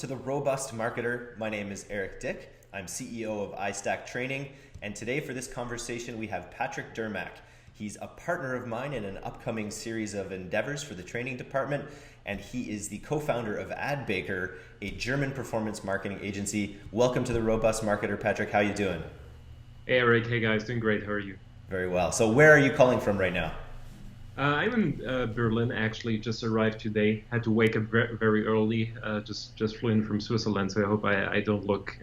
to The Robust Marketer. My name is Eric Dick. I'm CEO of iStack Training, and today for this conversation we have Patrick Dermak. He's a partner of mine in an upcoming series of endeavors for the training department, and he is the co-founder of AdBaker, a German performance marketing agency. Welcome to The Robust Marketer, Patrick. How you doing? Hey Eric, hey guys, doing great. How are you? Very well. So where are you calling from right now? I'm in Berlin, actually. Just arrived today. Had to wake up very early. Just flew in from Switzerland, so I hope I don't look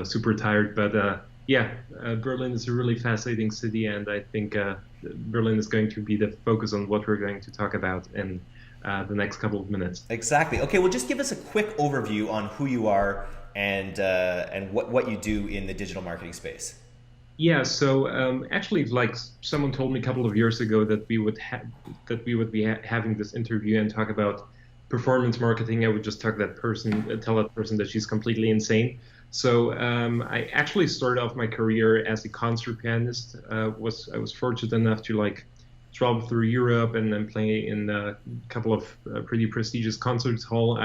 super tired. But Berlin is a really fascinating city, and I think Berlin is going to be the focus on what we're going to talk about in the next couple of minutes. Exactly. Okay, well, just give us a quick overview on who you are and what you do in the digital marketing space. Yeah, so actually, like someone told me a couple of years ago that we would be having this interview and talk about performance marketing. I would just tell that person that she's completely insane. So I actually started off my career as a concert pianist. I was fortunate enough to travel through Europe and then play in a couple of pretty prestigious concert hall.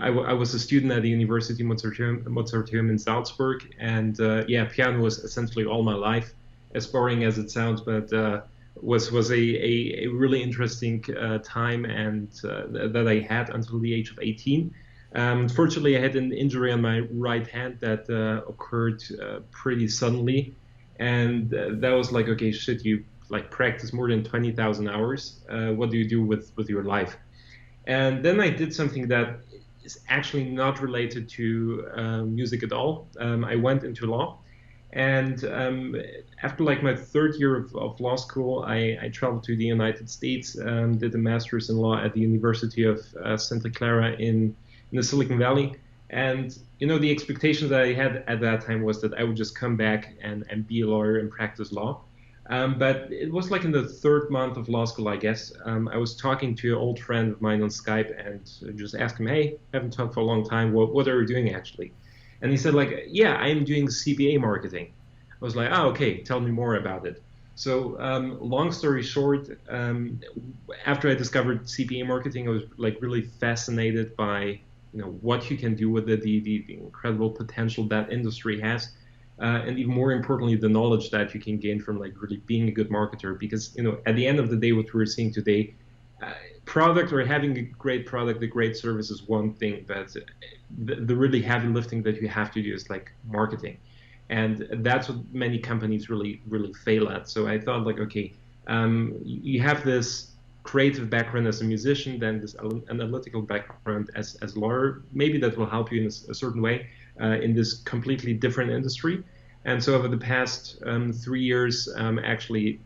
I was a student at the University Mozarteum in Salzburg, and piano was essentially all my life, as boring as it sounds, but was a really interesting time and that I had until the age of 18. Fortunately, I had an injury on my right hand that occurred pretty suddenly, and that was like, okay, shit, you practice more than 20,000 hours. What do you do with your life? And then I did something that is actually not related to music at all. I went into law, and after my third year of law school, I traveled to the United States, did a master's in law at the University of Santa Clara in the Silicon Valley. And the expectations that I had at that time was that I would just come back and be a lawyer and practice law. But it was in the third month of law school, I guess. I was talking to an old friend of mine on Skype and just asked him, hey, I haven't talked for a long time. What are you doing actually? And he said, I am doing CPA marketing. I was like, oh, okay, tell me more about it. So long story short, after I discovered CPA marketing, I was really fascinated by what you can do with the incredible potential that industry has. And even more importantly, the knowledge that you can gain from really being a good marketer. Because at the end of the day, what we're seeing today, product or having a great product, a great service is one thing, but the really heavy lifting that you have to do is marketing, and that's what many companies really fail at. So I thought okay, you have this creative background as a musician, then this analytical background as a lawyer. Maybe that will help you in a certain way in this completely different industry. And so over the past 3 years, actually,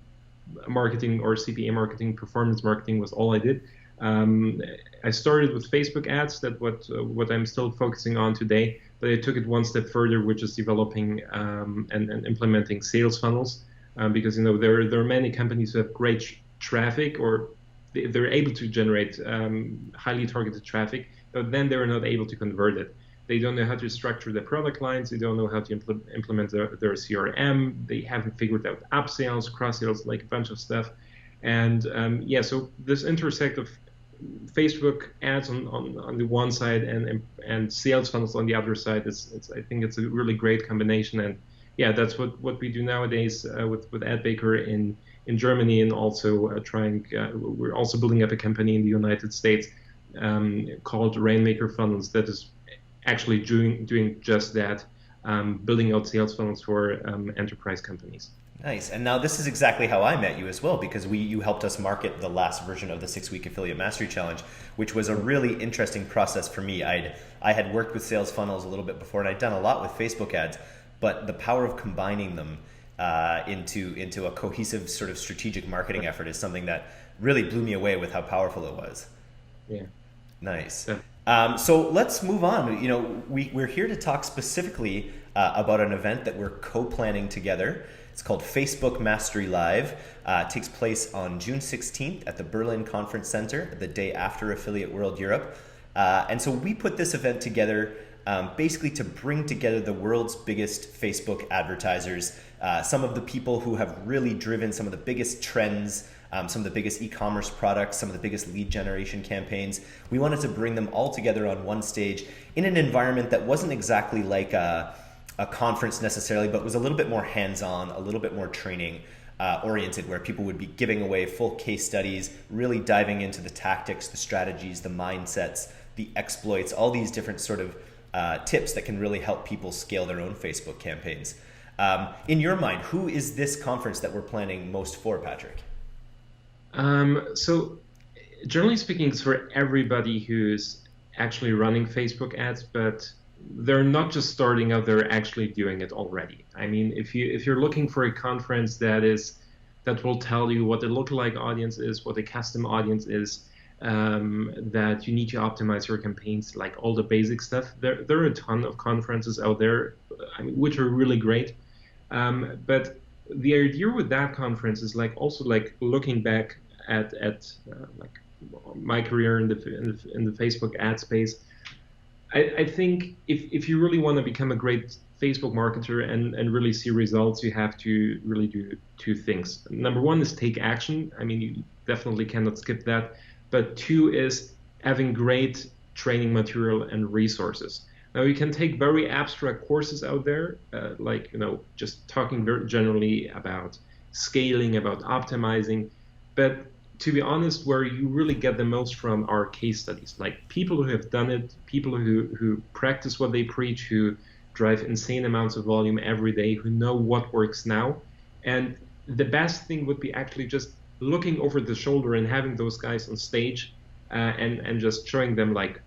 marketing or CPA marketing, performance marketing was all I did. I started with Facebook ads, that's what I'm still focusing on today, but I took it one step further, which is developing and implementing sales funnels, because there are many companies who have great traffic, or they're able to generate highly targeted traffic, but then they're not able to convert it. They don't know how to structure their product lines. They don't know how to implement their CRM. They haven't figured out upsells, cross-sales, a bunch of stuff. And so this intersect of Facebook ads on the one side and sales funnels on the other side, I think it's a really great combination. And that's what we do nowadays with AdBaker in Germany, and also we're also building up a company in the United States called Rainmaker Funnels that is actually doing just that, building out sales funnels for enterprise companies. Nice. And now this is exactly how I met you as well, because you helped us market the last version of the 6-week Affiliate Mastery Challenge, which was a really interesting process for me. I had worked with sales funnels a little bit before, and I'd done a lot with Facebook ads, but the power of combining them into a cohesive sort of strategic marketing effort is something that really blew me away with how powerful it was. Yeah. Nice. Yeah. So let's move on. We're here to talk specifically about an event that we're co-planning together. It's called Facebook Mastery Live. It takes place on June 16th at the Berlin Conference Center, the day after Affiliate World Europe. And so we put this event together basically to bring together the world's biggest Facebook advertisers some of the people who have really driven some of the biggest trends, some of the biggest e-commerce products, some of the biggest lead generation campaigns. We wanted to bring them all together on one stage in an environment that wasn't exactly like a conference necessarily, but was a little bit more hands-on, a little bit more training oriented, where people would be giving away full case studies, really diving into the tactics, the strategies, the mindsets, the exploits, all these different sort of tips that can really help people scale their own Facebook campaigns. In your mind, who is this conference that we're planning most for, Patrick? So generally speaking, it's for everybody who's actually running Facebook ads, but they're not just starting out, they're actually doing it already. I mean, if you're looking for a conference that will tell you what the lookalike audience is, what the custom audience is, that you need to optimize your campaigns, like all the basic stuff, there are a ton of conferences out there, which are really great. But the idea with that conference is also looking back at like my career in the Facebook ad space. I think if you really want to become a great Facebook marketer and really see results, you have to really do two things. Number one is take action. I mean, you definitely cannot skip that. But two is having great training material and resources. Now, you can take very abstract courses out there, just talking very generally about scaling, about optimizing. But to be honest, where you really get the most from are case studies, like people who have done it, people who practice what they preach, who drive insane amounts of volume every day, who know what works now. And the best thing would be actually just looking over the shoulder and having those guys on stage and just showing them like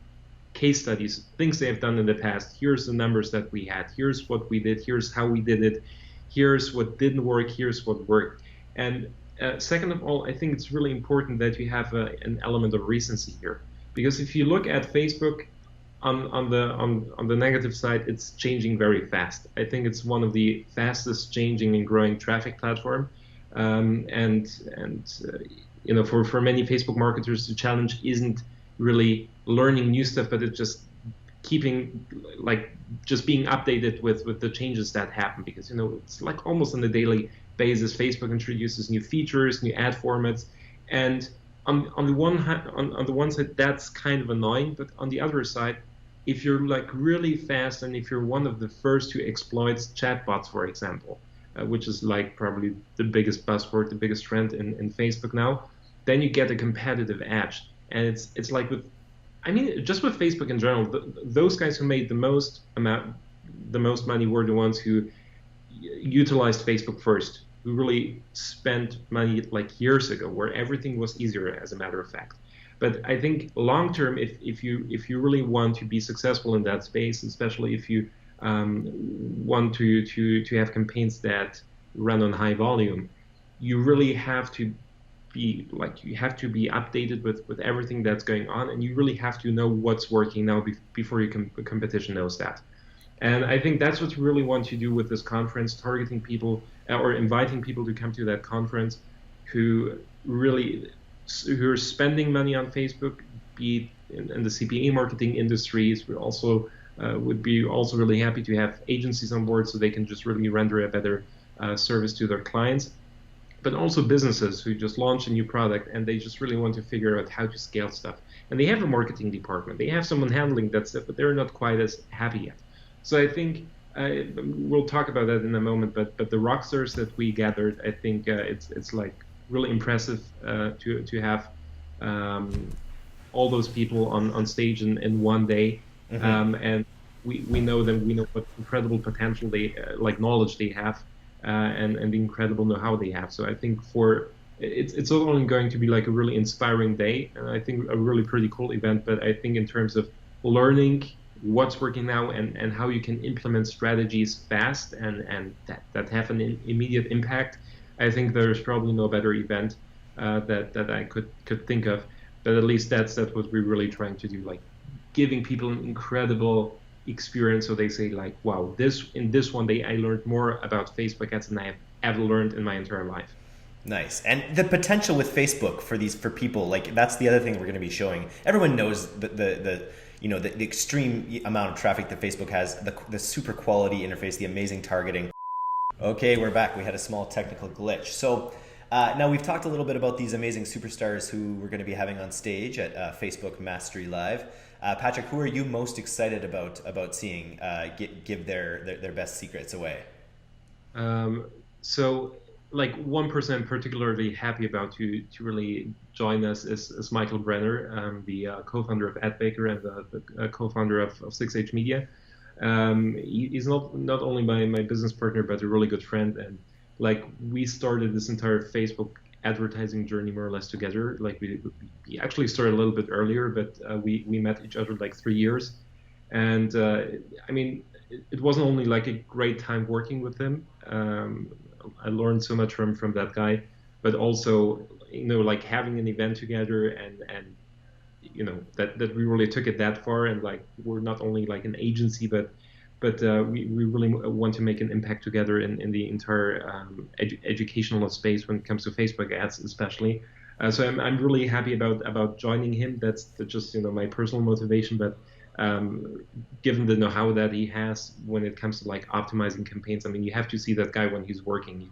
case studies, things they have done in the past. Here's the numbers that we had. Here's what we did. Here's how we did it. Here's what didn't work. Here's what worked. And second of all, I think it's really important that you have an element of recency here, because if you look at Facebook on the negative side, it's changing very fast. I think it's one of the fastest changing and growing traffic platform, and for many Facebook marketers, the challenge isn't really learning new stuff, but it's just keeping just being updated with the changes that happen, because it's like almost on a daily basis Facebook introduces new features, new ad formats, and on the one side that's kind of annoying, but on the other side, if you're really fast and if you're one of the first who exploits chatbots, for example, which is probably the biggest buzzword, the biggest trend in Facebook now, then you get a competitive edge. And it's like just with Facebook in general, those guys who made the most money were the ones who utilized Facebook first, who really spent money years ago, where everything was easier, as a matter of fact. But I think long term, if you really want to be successful in that space, especially if you want to have campaigns that run on high volume, you really have to be updated with everything that's going on, and you really have to know what's working now before your competition knows that. And I think that's what we really want to do with this conference, targeting people or inviting people to come to that conference who are spending money on Facebook, be it in the CPA marketing industries. We also would be also really happy to have agencies on board so they can just really render a better service to their clients, but also businesses who just launched a new product and they just really want to figure out how to scale stuff. And they have a marketing department, they have someone handling that stuff, but they're not quite as happy yet. So I think we'll talk about that in a moment, but the rock stars that we gathered, I think it's really impressive to have all those people on stage in one day. Mm-hmm. And we know them, we know what incredible potential they knowledge they have, and the incredible know-how they have. So I think it's only going to be a really inspiring day, and I think a really pretty cool event. But I think in terms of learning what's working now and how you can implement strategies fast and that have an immediate impact, I think there's probably no better event that I could think of. But at least that's what we're really trying to do, giving people an incredible experience, so they say wow, in this one day I learned more about Facebook ads than I have ever learned in my entire life. Nice. And the potential with Facebook for people, that's the other thing we're going to be showing. Everyone knows the extreme amount of traffic that Facebook has, the super quality interface, the amazing targeting. Okay, we're back. We had a small technical glitch. So now we've talked a little bit about these amazing superstars who we're going to be having on stage at Facebook Mastery Live. Patrick, who are you most excited about seeing give their best secrets away? So, like one person I'm particularly happy about to really join us is Michael Brenner, the co-founder of AdBaker and the co-founder of 6H Media. He's not only my business partner, but a really good friend. And like we started this entire Facebook advertising journey more or less together. Like we actually started a little bit earlier, but we met each other like 3 years. And I mean, it wasn't only like a great time working with him. I learned so much from that guy, but also like having an event together and that we really took it that far, and like we're not only like an agency, but we really want to make an impact together in the entire educational space when it comes to Facebook ads, especially. So I'm really happy about joining him. That's just my personal motivation, but given the know-how that he has when it comes to like optimizing campaigns, I mean, you have to see that guy when he's working.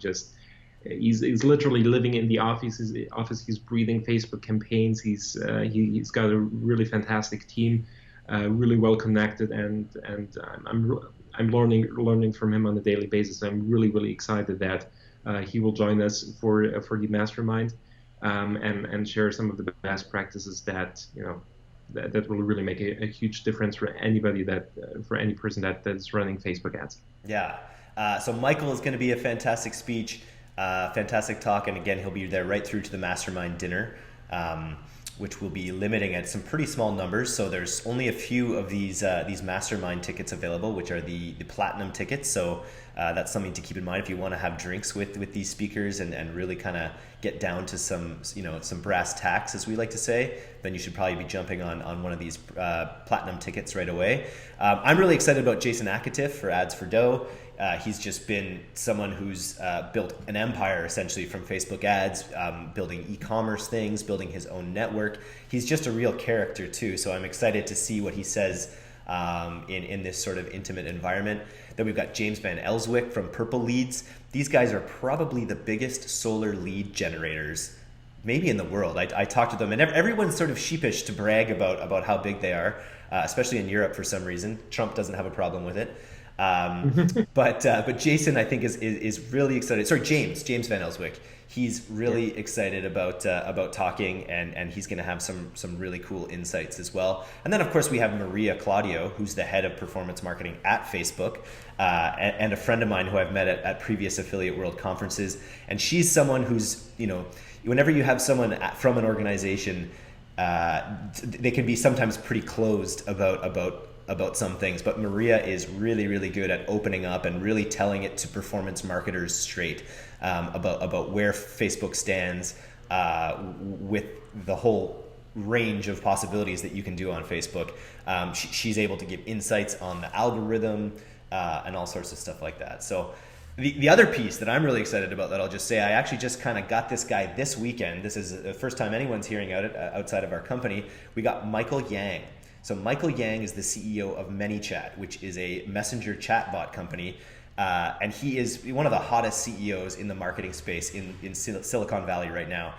He's literally living in the office. He's breathing Facebook campaigns. He's got a really fantastic team, really well connected, and I'm learning from him on a daily basis. I'm really excited that he will join us for the mastermind, and share some of the best practices that will really make a huge difference for anybody for any person that's running Facebook ads. Yeah. So Michael is going to be a fantastic speech, fantastic talk, and again, he'll be there right through to the mastermind dinner, which will be limiting at some pretty small numbers. So there's only a few of these mastermind tickets available, which are the platinum tickets. So that's something to keep in mind if you want to have drinks with these speakers and really kind of get down to some brass tacks, as we like to say. Then you should probably be jumping on one of these platinum tickets right away. I'm really excited about Jason Akatif for Ads for Dough. He's just been someone who's built an empire essentially from Facebook ads, building e-commerce things, building his own network. He's just a real character too. So I'm excited to see what he says in this sort of intimate environment. Then we've got James Van Elswyk from Purple Leads. These guys are probably the biggest solar lead generators maybe in the world. I talked to them, and everyone's sort of sheepish to brag about how big they are, especially in Europe for some reason. Trump doesn't have a problem with it. But Jason, I think, is really excited. Sorry, James Van Elswyk. He's really excited about talking, and he's going to have some really cool insights as well. And then, of course, we have Maria Claudio, who's the head of performance marketing at Facebook, and a friend of mine who I've met at previous Affiliate World conferences. And she's someone who's, whenever you have someone from an organization, they can be sometimes pretty closed about some things, but Maria is really good at opening up and really telling it to performance marketers straight about where Facebook stands with the whole range of possibilities that you can do on Facebook. She's able to give insights on the algorithm and all sorts of stuff like that. So the other piece that I'm really excited about, that I'll just say, I actually just kind of got this guy this weekend. This is the first time anyone's hearing about it outside of our company. We got Michael Yang. So Michael Yang is the CEO of ManyChat, which is a messenger chatbot company. And he is one of the hottest CEOs in the marketing space in Silicon Valley right now.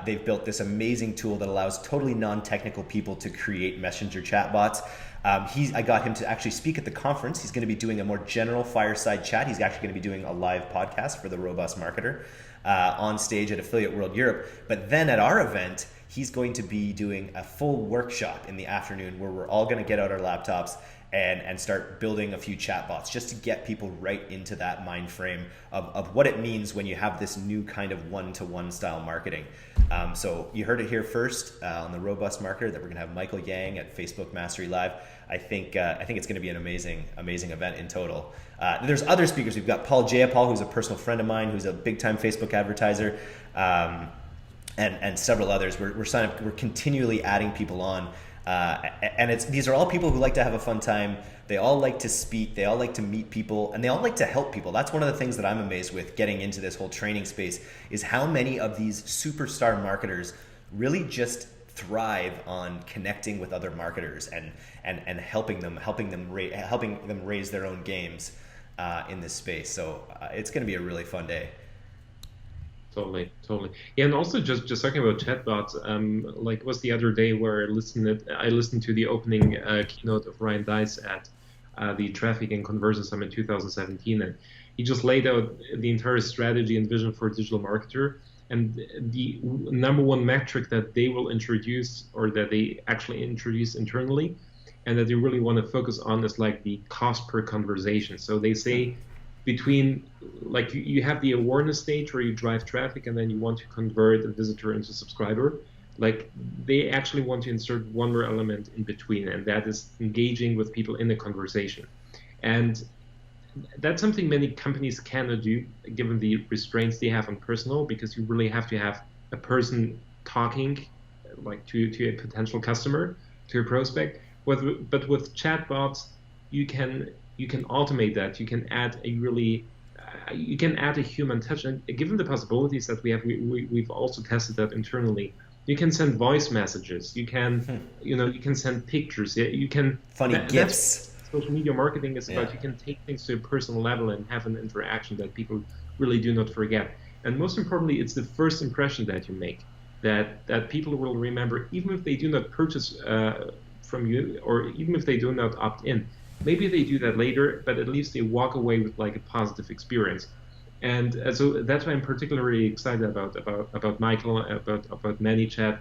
They've built this amazing tool that allows totally non-technical people to create messenger chatbots. I got him to actually speak at the conference. He's going to be doing a more general fireside chat. He's actually going to be doing a live podcast for the Robust Marketer on stage at Affiliate World Europe. But then at our event, he's going to be doing a full workshop in the afternoon where we're all going to get out our laptops and start building a few chatbots just to get people right into that mind frame of what it means when you have this new kind of one-to-one style marketing. So you heard it here first on the Robust Marketer that we're going to have Michael Yang at Facebook Mastery Live. I think it's going to be an amazing event in total. There's other speakers. We've got Paul Jayapal, who's a personal friend of mine, who's a big-time Facebook advertiser. And several others. We're continually adding people on, and these are all people who like to have a fun time. They all like to speak. They all like to meet people, and they all like to help people. That's one of the things that I'm amazed with getting into this whole training space, is how many of these superstar marketers really just thrive on connecting with other marketers and helping them raise their own games. in this space. So it's going to be a really fun day. Totally, totally. Yeah, and also just talking about chatbots, like it was the other day where I listened to the opening keynote of Ryan Deiss at the Traffic and Conversion Summit 2017, and he just laid out the entire strategy and vision for a digital marketer. And the number one metric that they will introduce, or that they actually introduce internally, and that they really want to focus on, is like the cost per conversation. So they say between, like, you have the awareness stage where you drive traffic and then you want to convert a visitor into a subscriber. Like, they actually want to insert one more element in between, and that is engaging with people in the conversation. And that's something many companies cannot do given the restraints they have on personal, because you really have to have a person talking, like, to a potential customer, to a prospect. But with chatbots, you can automate that. You can add a human touch. And given the possibilities that we have, we've also tested that internally. You can send voice messages. You can you can send pictures. You can Funny GIFs. Social media marketing is about. You can take things to a personal level and have an interaction that people really do not forget. And most importantly, it's the first impression that you make that people will remember, even if they do not purchase from you, or even if they do not opt in. Maybe they do that later, but at least they walk away with like a positive experience. And so that's why I'm particularly excited about Michael, about ManyChat,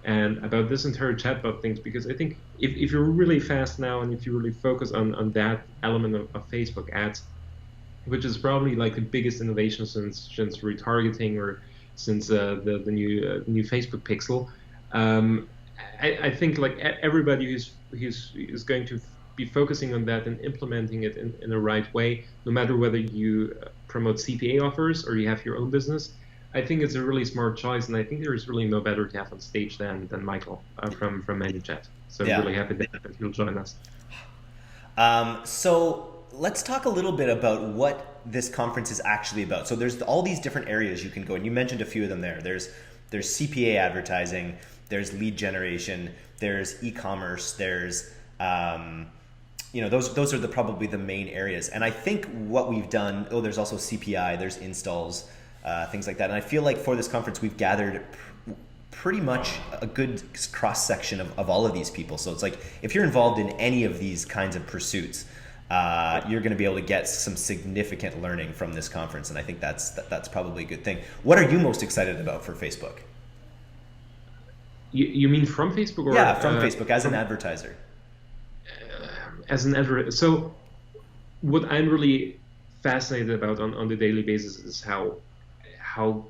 and about this entire chatbot things, because I think if you're really fast now, and if you really focus on that element of Facebook ads, which is probably like the biggest innovation since retargeting, or since the new Facebook Pixel, I think like everybody who's going to be focusing on that and implementing it in the right way, no matter whether you promote CPA offers or you have your own business. I think it's a really smart choice, and I think there is really no better to have on stage than Michael from ManyChat. So I'm really happy that he'll join us. So let's talk a little bit about what this conference is actually about. So there's all these different areas you can go, and you mentioned a few of them there. There's CPA advertising, there's lead generation, there's e-commerce, there's those are probably the main areas. And I think what we've done, there's also CPI, there's installs, things like that. And I feel like for this conference, we've gathered pretty much a good cross-section of all of these people. So it's like, if you're involved in any of these kinds of pursuits, you're going to be able to get some significant learning from this conference. And I think that's probably a good thing. What are you most excited about for Facebook? You mean from Facebook? Or, yeah, from Facebook as an advertiser. So what I'm really fascinated about on the daily basis is how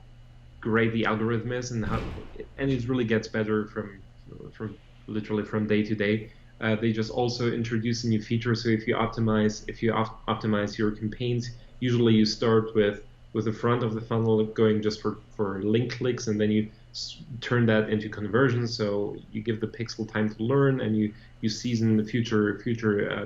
great the algorithm is, and it really gets better from literally from day to day. They just also introduce a new feature. So if you optimize your campaigns, usually you start with the front of the funnel going just for link clicks, and then you turn that into conversions. So you give the pixel time to learn, and you season the future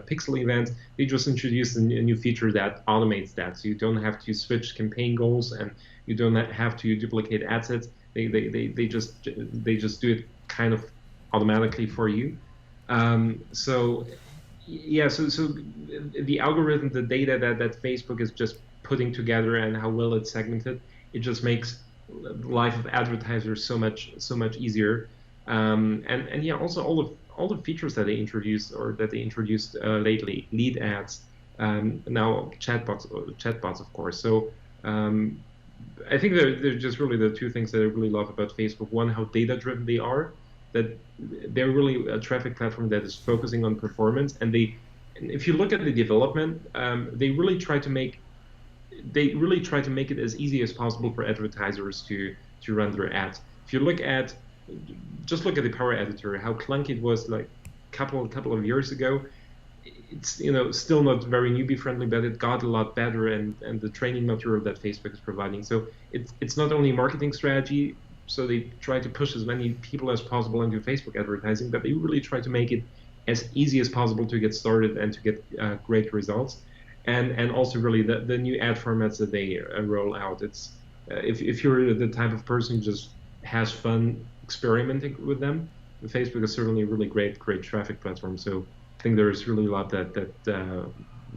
pixel events. They just introduced a new feature that automates that, so you don't have to switch campaign goals, and you don't have to duplicate ad sets. They just do it kind of automatically for you. So the algorithm, the data that Facebook is just putting together, and how well it's segmented, it just makes the life of advertisers so much easier. And yeah, also all the features that they introduced lately, lead ads, now chatbots of course. So I think they're just really the two things that I really love about Facebook. One, how data driven they are, that they're really a traffic platform that is focusing on performance. And if you look at the development, they really try to make it as easy as possible for advertisers to run their ads. If you look at the Power Editor, how clunky it was like couple of years ago. It's still not very newbie friendly, but it got a lot better, and the training material that Facebook is providing. So it's not only a marketing strategy, so they try to push as many people as possible into Facebook advertising, but they really try to make it as easy as possible to get started and to get great results. And also really the new ad formats that they roll out. It's if you're the type of person who just has fun experimenting with them, Facebook is certainly a really great traffic platform. So I think there is really a lot that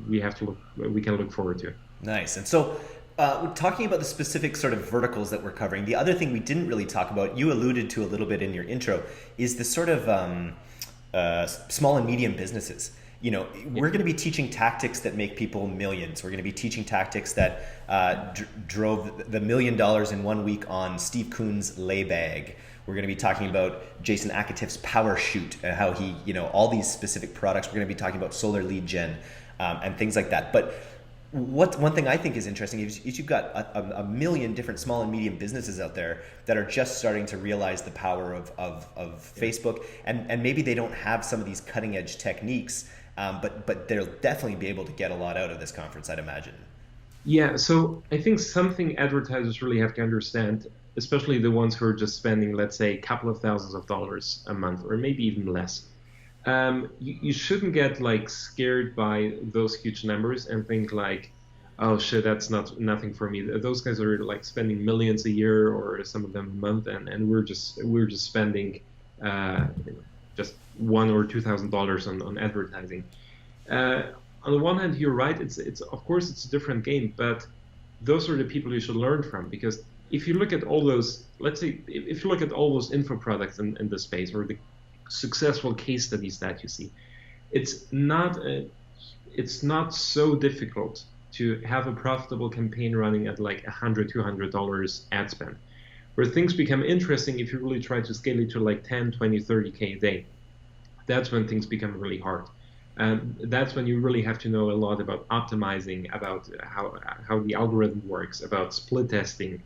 we can look forward to. Nice. And so, talking about the specific sort of verticals that we're covering, the other thing we didn't really talk about, you alluded to a little bit in your intro, is the sort of small and medium businesses. We're going to be teaching tactics that make people millions. We're going to be teaching tactics that drove the $1 million in 1 week on Steve Kuhn's lay bag. We're going to be talking about Jason Akatiff's power shoot and how he, all these specific products. We're going to be talking about solar lead gen and things like that. But one thing I think is interesting is you've got a million different small and medium businesses out there that are just starting to realize the power of Facebook, and maybe they don't have some of these cutting edge techniques, but they'll definitely be able to get a lot out of this conference, I'd imagine. Yeah, so I think something advertisers really have to understand, especially the ones who are just spending, let's say, a couple of thousands of dollars a month, or maybe even less. You shouldn't get like scared by those huge numbers and think like, oh shit, that's nothing for me. Those guys are like spending millions a year, or some of them a month, and we're just spending just $1,000 or $2,000 on advertising. On the one hand, you're right. It's of course it's a different game, but those are the people you should learn from, because if you look at all those, let's say, if you look at all those info products in the space, or the successful case studies that you see, it's not so difficult to have a profitable campaign running at like $100-$200 ad spend. Where things become interesting if you really try to scale it to like 10, 20, 30K a day. That's when things become really hard. And that's when you really have to know a lot about optimizing, about how the algorithm works, about split testing.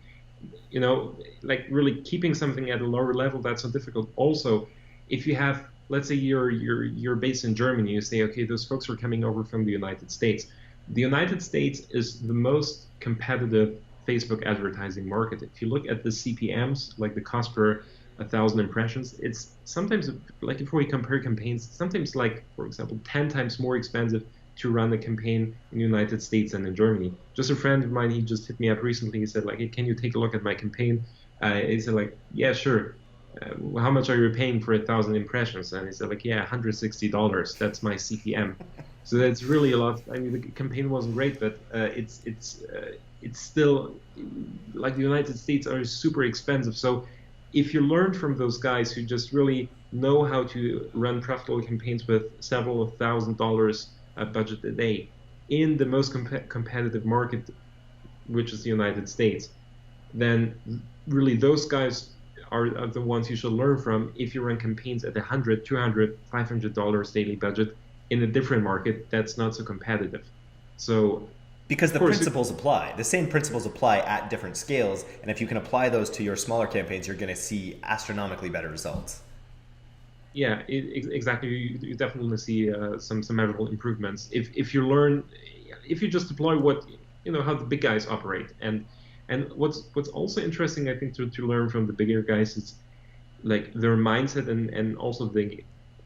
Like really keeping something at a lower level, that's so difficult. Also, if you have, let's say you're based in Germany, you say, okay, those folks are coming over from the United States. The United States is the most competitive Facebook advertising market. If you look at the CPMs, like the cost per 1,000 impressions, it's sometimes, like if we compare campaigns, sometimes like, for example, 10 times more expensive to run a campaign in the United States than in Germany. Just a friend of mine, he just hit me up recently. He said like, hey, can you take a look at my campaign? He said like, yeah, sure. How much are you paying for 1,000 impressions? And he said like, yeah, $160. That's my CPM. So that's really a lot. I mean, the campaign wasn't great, but it's still, like, the United States are super expensive. So if you learn from those guys who just really know how to run profitable campaigns with several of $1,000 budget a day in the most competitive market, which is the United States, then really those guys are the ones you should learn from if you run campaigns at $100, $200, $500 daily budget in a different market that's not so competitive. So because the principles apply. The same principles apply at different scales, and if you can apply those to your smaller campaigns, you're going to see astronomically better results. Yeah, exactly. You definitely see some measurable improvements if you learn, if you just deploy how the big guys operate. And what's also interesting, I think, to learn from the bigger guys is like their mindset, and also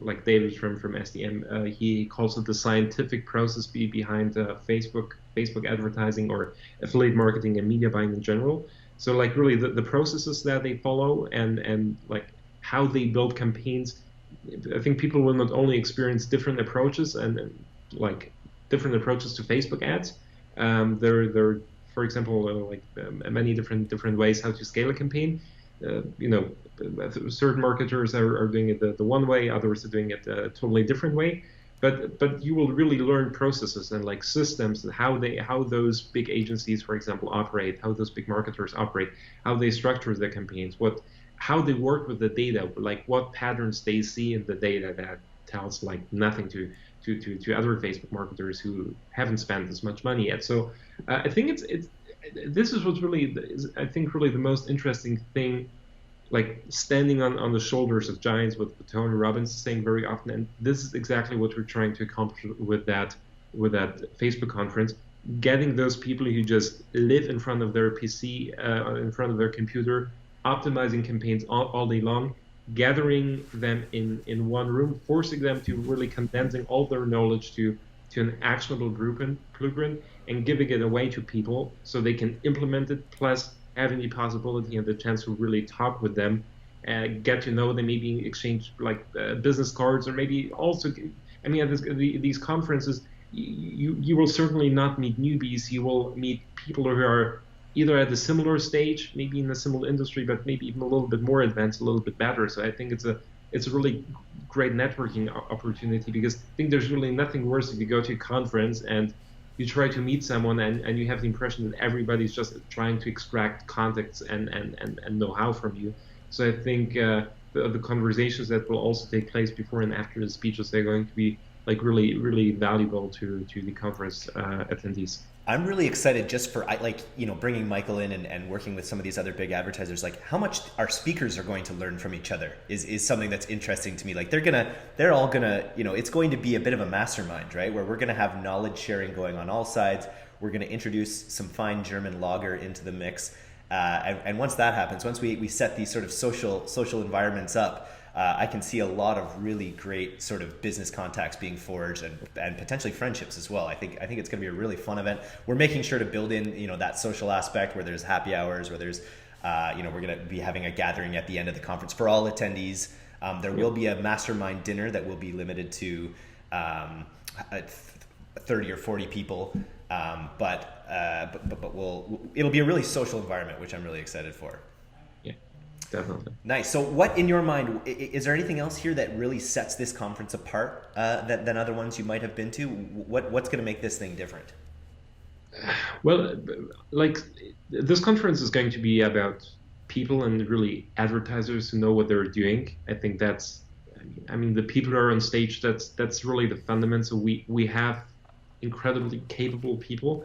like David from SDM, he calls it the scientific process behind Facebook advertising, or affiliate marketing and media buying in general. So like really the processes that they follow, and like how they build campaigns. I think people will not only experience different approaches and like different approaches to Facebook ads. There for example, many different ways how to scale a campaign. Certain marketers are doing it the one way, others are doing it a totally different way. But you will really learn processes and like systems, and how those big agencies, for example, operate, how those big marketers operate, how they structure their campaigns, how they work with the data, like what patterns they see in the data that tells like nothing to other Facebook marketers who haven't spent as much money yet. So I think this is what's really, I think, really the most interesting thing, like standing on the shoulders of giants, what Tony Robbins is saying very often. And this is exactly what we're trying to accomplish with that Facebook conference, getting those people who just live in front of their PC, in front of their computer, optimizing campaigns all day long, gathering them in one room, forcing them to really condensing all their knowledge to an actionable blueprint, and giving it away to people so they can implement it, plus having the possibility and the chance to really talk with them, get to know them, maybe exchange like business cards, or maybe also, I mean, at these conferences, you will certainly not meet newbies. You will meet people who are either at a similar stage, maybe in a similar industry, but maybe even a little bit more advanced, a little bit better. So I think it's a really great networking opportunity, because I think there's really nothing worse if you go to a conference and you try to meet someone, and you have the impression that everybody's just trying to extract contacts and know-how from you. So I think the conversations that will also take place before and after the speeches are going to be like really, really valuable to the conference attendees. I'm really excited just for bringing Michael in and working with some of these other big advertisers. Like how much our speakers are going to learn from each other is something that's interesting to me. Like they're all gonna, it's going to be a bit of a mastermind, right? Where we're gonna have knowledge sharing going on all sides. We're gonna introduce some fine German lager into the mix, and once that happens, once we set these sort of social environments up. I can see a lot of really great sort of business contacts being forged and potentially friendships as well. I think it's going to be a really fun event. We're making sure to build in that social aspect where there's happy hours, where there's we're going to be having a gathering at the end of the conference for all attendees. There will be a mastermind dinner that will be limited to 30 or 40 people, but it'll be a really social environment, which I'm really excited for. Definitely. Nice. So what, in your mind, is there anything else here that really sets this conference apart than other ones you might have been to? What's going to make this thing different? Well, like this conference is going to be about people and really advertisers who know what they're doing. I think I mean, the people who are on stage, that's really the fundament. So we have incredibly capable people.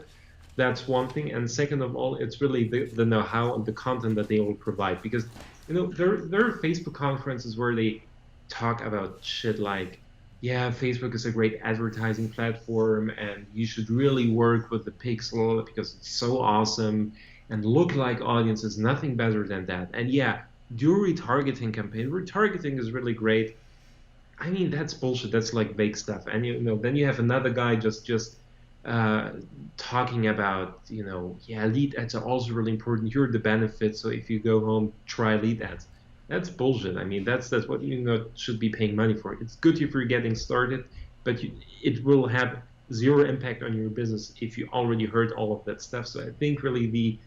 That's one thing. And second of all, it's really the know-how and the content that they will provide. Because, there are Facebook conferences where they talk about shit like, yeah, Facebook is a great advertising platform and you should really work with the pixel because it's so awesome, and lookalike audiences, nothing better than that. And yeah, do a retargeting campaign. Retargeting is really great. I mean, that's bullshit. That's like vague stuff. And then you have another guy just uh, talking about, yeah, lead ads are also really important. Here are the benefits. So if you go home, try lead ads. That's bullshit. I mean, that's what you should be paying money for. It's good if you're getting started, but it will have zero impact on your business if you already heard all of that stuff. So I think really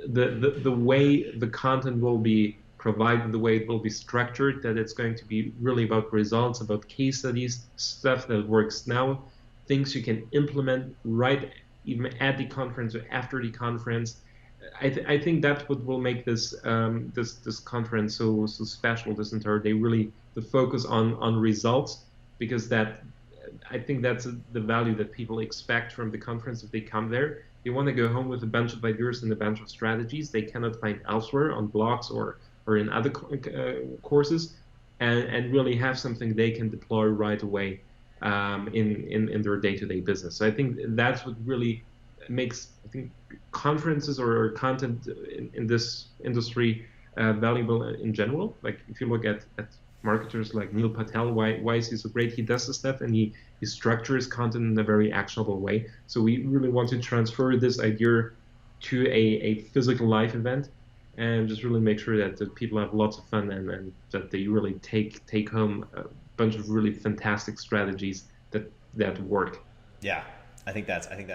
the way the content will be provided, the way it will be structured, that it's going to be really about results, about case studies, stuff that works now, things you can implement right even at the conference or after the conference. I think that's what will make this conference so special. This entire day, really the focus on results, because I think that's the value that people expect from the conference if they come there. They want to go home with a bunch of ideas and a bunch of strategies they cannot find elsewhere on blogs or in other courses, and really have something they can deploy right away in their day-to-day business. So I think that's what really makes, I think, conferences or content in this industry valuable in general. Like if you look at marketers like Neil Patel, why is he so great? He does this stuff and he structures content in a very actionable way. So we really want to transfer this idea to a physical live event and just really make sure that people have lots of fun and that they really take home a bunch of really fantastic strategies that work. Yeah, I think that's great.